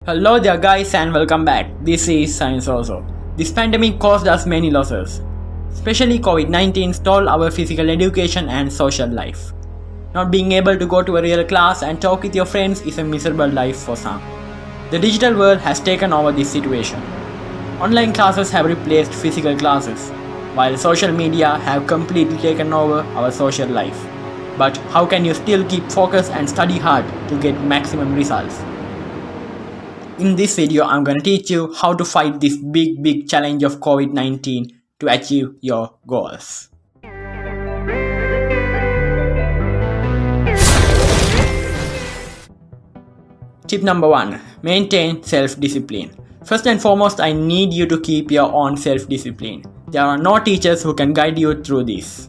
Hello there guys and welcome back. This is Science Orzo. This pandemic caused us many losses. Especially COVID-19 stole our physical education and social life. Not being able to go to a real class and talk with your friends is a miserable life for some. The digital world has taken over this situation. Online classes have replaced physical classes, while social media have completely taken over our social life. But how can you still keep focus and study hard to get maximum results? In this video, I'm gonna teach you how to fight this big challenge of COVID-19 to achieve your goals. Tip number 1. Maintain self-discipline. First and foremost, I need you to keep your own self-discipline. There are no teachers who can guide you through this.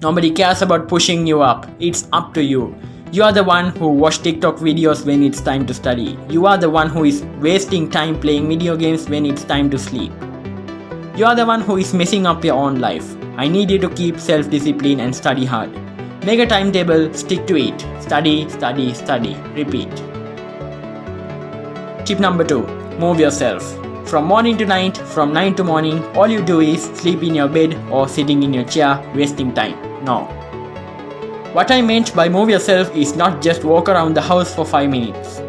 Nobody cares about pushing you up. It's up to you. You are the one who watch TikTok videos when it's time to study. You are the one who is wasting time playing video games when it's time to sleep. You are the one who is messing up your own life. I need you to keep self-discipline and study hard. Make a timetable, stick to it. Study, study, study. Repeat. Tip number 2. Move yourself. From morning to night, from night to morning, all you do is sleep in your bed or sitting in your chair, wasting time. No. What I meant by move yourself is not just walk around the house for 5 minutes.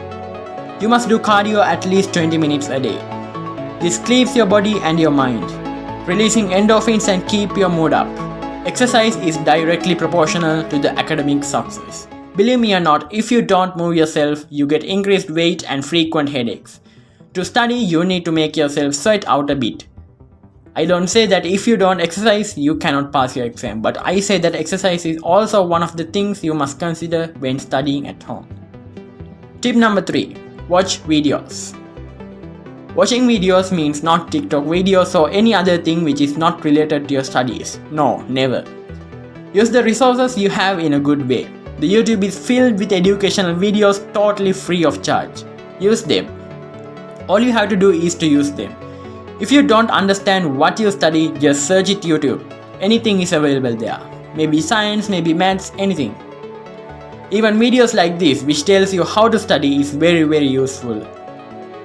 You must do cardio at least 20 minutes a day. This cleaves your body and your mind, releasing endorphins and keep your mood up. Exercise is directly proportional to the academic success. Believe me or not, if you don't move yourself, you get increased weight and frequent headaches. To study, you need to make yourself sweat out a bit. I don't say that if you don't exercise, you cannot pass your exam, but I say that exercise is also one of the things you must consider when studying at home. Tip number 3. Watch videos. Watching videos means not TikTok videos or any other thing which is not related to your studies. No, never. Use the resources you have in a good way. The YouTube is filled with educational videos totally free of charge. Use them. All you have to do is to use them. If you don't understand what you study, just search it YouTube. Anything is available there. Maybe science, maybe maths, anything. Even videos like this which tells you how to study is very useful.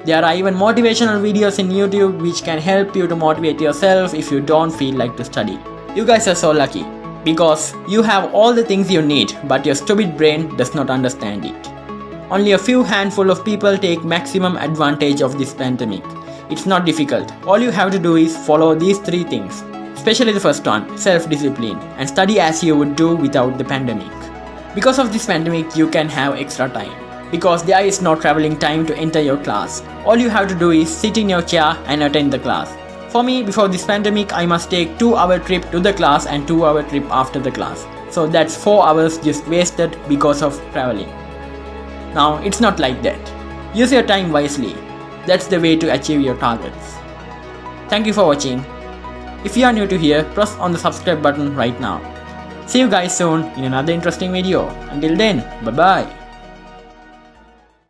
There are even motivational videos in YouTube which can help you to motivate yourself if you don't feel like to study. You guys are so lucky because you have all the things you need, but your stupid brain does not understand it. Only a few handful of people take maximum advantage of this pandemic. It's not difficult. All you have to do is follow these 3 things. Especially the first one, self-discipline, and study as you would do without the pandemic. Because of this pandemic, you can have extra time. Because there is no traveling time to enter your class. All you have to do is sit in your chair and attend the class. For me, before this pandemic, I must take 2-hour trip to the class and 2-hour trip after the class. So that's 4 hours just wasted because of traveling. Now, it's not like that. Use your time wisely. That's the way to achieve your targets. Thank you for watching. If you are new to here, press on the subscribe button right now. See you guys soon in another interesting video. Until then, bye bye.